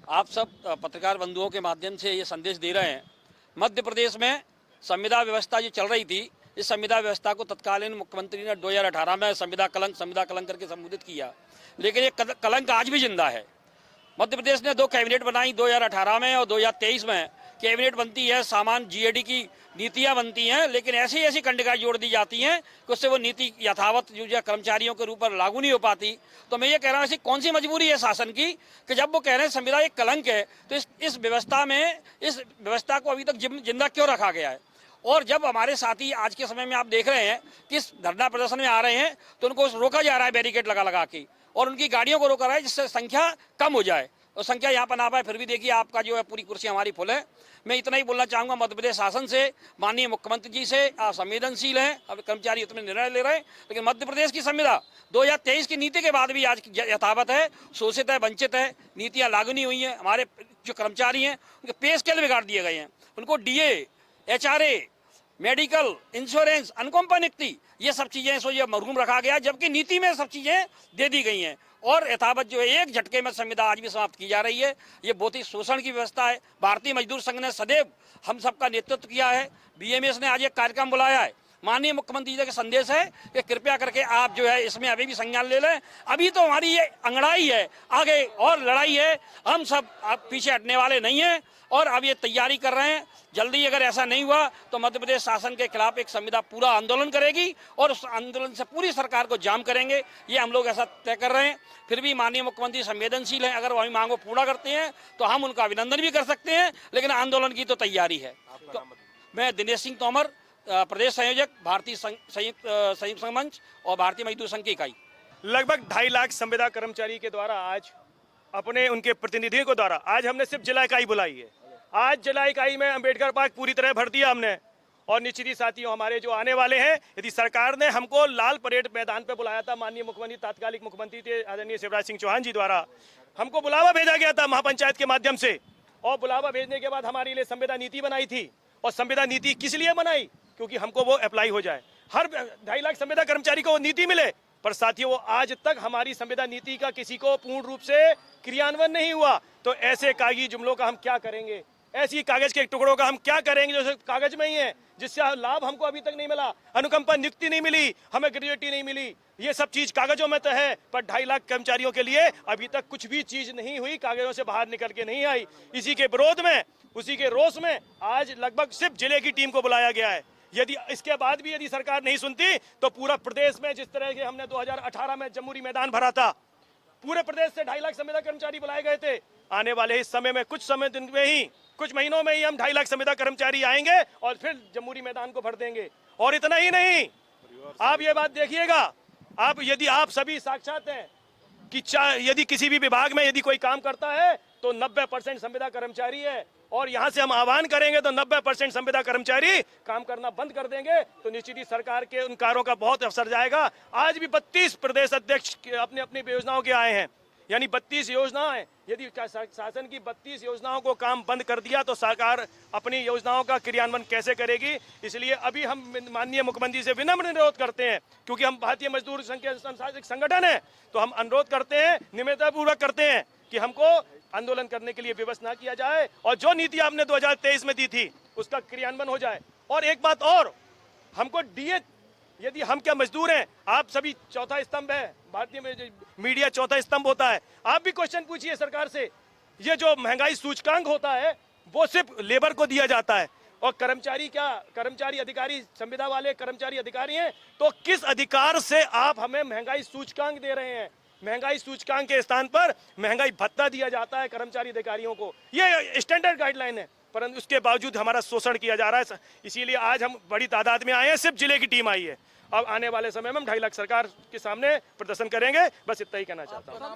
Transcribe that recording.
आप सब पत्रकार बंधुओं के माध्यम से ये संदेश दे रहे हैं। मध्य प्रदेश में संविदा व्यवस्था जो चल रही थी, इस संविदा व्यवस्था को तत्कालीन मुख्यमंत्री ने 2018 में संविदा कलंक करके संबोधित किया, लेकिन ये कलंक आज भी जिंदा है। मध्य प्रदेश ने 2 कैबिनेट बनाई 2018 में और 2023 में कैबिनेट बनती है, सामान्य जीएडी की नीतियां बनती हैं, लेकिन ऐसी कंडिकाएं जोड़ दी जाती हैं कि उससे वो नीति यथावत जो कर्मचारियों के ऊपर लागू नहीं हो पाती। तो मैं ये कह रहा हूँ, ऐसी कौन सी मजबूरी है शासन की कि जब वो कह रहे हैं संविदा एक कलंक है, तो इस व्यवस्था को अभी तक जिंदा क्यों रखा गया है। और जब हमारे साथी आज के समय में आप देख रहे हैं कि इस धरना प्रदर्शन में आ रहे हैं, तो उनको रोका जा रहा है बैरिकेड लगा के, और उनकी गाड़ियों को रोका रहा है जिससे संख्या कम हो जाए, और संख्या यहाँ पर ना पाए। फिर भी देखिए आपका जो है पूरी कुर्सी हमारी फुल है। मैं इतना ही बोलना चाहूँगा मध्य प्रदेश शासन से, माननीय मुख्यमंत्री जी से, आप संवेदनशील हैं, अब कर्मचारी इतने निर्णय ले रहे हैं, लेकिन मध्य प्रदेश की संविदा 2023 की नीति के बाद भी आज यथावत है, शोषित है, वंचित है, नीतियाँ लागू नहीं हुई हैं। हमारे जो कर्मचारी हैं उनके पे स्केल बिगाड़ दिए गए हैं, उनको DA, HRA, मेडिकल, इंश्योरेंस, अनुकंपा नियुक्ति, ये सब चीजें सो ये मरहूम रखा गया, जबकि नीति में सब चीजें दे दी गई हैं, और यथावत जो है एक झटके में संविदा आज भी समाप्त की जा रही है। ये बहुत ही शोषण की व्यवस्था है। भारतीय मजदूर संघ ने सदैव हम सबका नेतृत्व किया है। BMS ने आज एक कार्यक्रम बुलाया है। माननीय मुख्यमंत्री जी का संदेश है कि कृपया करके आप जो है इसमें अभी भी संज्ञान ले लें। अभी तो हमारी ये अंगड़ाई है, आगे और लड़ाई है, हम सब पीछे हटने वाले नहीं हैं, और अब ये तैयारी कर रहे हैं। जल्दी अगर ऐसा नहीं हुआ तो मध्य प्रदेश शासन के खिलाफ एक संविदा पूरा आंदोलन करेगी, और उस आंदोलन से पूरी सरकार को जाम करेंगे। ये हम लोग ऐसा तय कर रहे हैं। फिर भी माननीय मुख्यमंत्री संवेदनशील हैं, अगर वही मांगों पूरा करते हैं तो हम उनका अभिनंदन भी कर सकते हैं, लेकिन आंदोलन की तो तैयारी है। तो मैं दिनेश सिंह तोमर, प्रदेश संयोजक, भारतीय संयुक्त मंच और भारतीय मजदूर संघ की इकाई। लगभग 2.5 लाख संविदा कर्मचारी के द्वारा आज अपने उनके प्रतिनिधियों के द्वारा आज हमने सिर्फ जिला इकाई बुलाई है। आज जिला इकाई में अंबेडकर पार्क पूरी तरह भर दिया हमने, और निश्चित ही साथियों हमारे जो आने वाले हैं, यदि सरकार ने हमको लाल परेड मैदान पे बुलाया था, माननीय मुख्यमंत्री तात्कालिक मुख्यमंत्री थे आदरणीय शिवराज सिंह चौहान जी द्वारा हमको बुलावा भेजा गया था महापंचायत के माध्यम से, और बुलावा भेजने के बाद हमारे लिए संविदा नीति बनाई थी। और संविदा नीति किस लिए बनाई? क्योंकि हमको वो अप्लाई हो जाए, हर 2.5 लाख संविदा कर्मचारी को वो नीति मिले। पर साथियों वो आज तक हमारी संविदा नीति का किसी को पूर्ण रूप से क्रियान्वयन नहीं हुआ। तो ऐसे कागजी जुमलों का हम क्या करेंगे, ऐसी कागज के टुकड़ों का हम क्या करेंगे जो कागज में ही है, जिससे लाभ हमको अभी तक नहीं मिला, अनुकंपा नियुक्ति नहीं मिली, हमें ग्रेजुएटी नहीं मिली। ये सब चीज कागजों में तो है, पर 2.5 लाख कर्मचारियों के लिए अभी तक कुछ भी चीज नहीं हुई, कागजों से बाहर निकल के नहीं आई। इसी के विरोध में, उसी के रोष में आज लगभग सिर्फ जिले की टीम को बुलाया गया है। यदि इसके बाद भी यदि सरकार नहीं सुनती तो पूरा प्रदेश में, जिस तरह के हमने 2018 में जमुरी मैदान भरा था, पूरे प्रदेश से 2.5 लाख संविदा कर्मचारी बुलाए गए थे। आने वाले इस समय में, कुछ समय दिन में ही, कुछ महीनों में ही हम 2.5 लाख संविदा कर्मचारी आएंगे और फिर जमुरी मैदान को भर देंगे। और इतना ही नहीं, आप ये बात देखिएगा, यदि आप सभी साक्षात हैं कि यदि किसी भी विभाग में यदि कोई काम करता है तो 90% संविदा कर्मचारी है, और यहाँ से हम आह्वान करेंगे तो 90% संविदा कर्मचारी काम करना बंद कर देंगे, तो निश्चित ही सरकार के उन कार्यों का बहुत असर जाएगा। आज भी 32 प्रदेश अध्यक्ष अपनी अपनी योजनाओं के आए हैं, यानी 32 योजनाएं। यदि शासन की 32 योजनाओं को काम बंद कर दिया तो सरकार अपनी योजनाओं का क्रियान्वयन कैसे करेगी। इसलिए अभी हम माननीय मुख्यमंत्री से विनम्र अनुरोध करते हैं, क्योंकि हम भारतीय मजदूर संघ के संगठन है, तो हम अनुरोध करते हैं, निम्रतापूर्वक करते हैं कि हमको आंदोलन करने के लिए विवश ना किया जाए, और जो नीति आपने 2023 में दी थी उसका क्रियान्वयन हो जाए। और एक बात और, हमको DA, यदि हम क्या मजदूर हैं, आप सभी चौथा स्तंभ है, भारतीय मीडिया चौथा स्तंभ होता है, आप भी क्वेश्चन पूछिए सरकार से। ये जो महंगाई सूचकांक होता है वो सिर्फ लेबर को दिया जाता है, और कर्मचारी क्या, कर्मचारी अधिकारी, संविदा वाले कर्मचारी अधिकारी हैं, तो किस अधिकार से आप हमें महंगाई सूचकांक दे रहे हैं? महंगाई सूचकांक के स्थान पर महंगाई भत्ता दिया जाता है कर्मचारी अधिकारियों को। ये स्टैंडर्ड गाइडलाइन है, परंतु उसके बावजूद हमारा शोषण किया जा रहा है। इसीलिए आज हम बड़ी तादाद में आए हैं, सिर्फ जिले की टीम आई है। अब आने वाले समय में हम 2.5 लाख सरकार के सामने प्रदर्शन करेंगे। बस इतना ही कहना चाहता हूँ।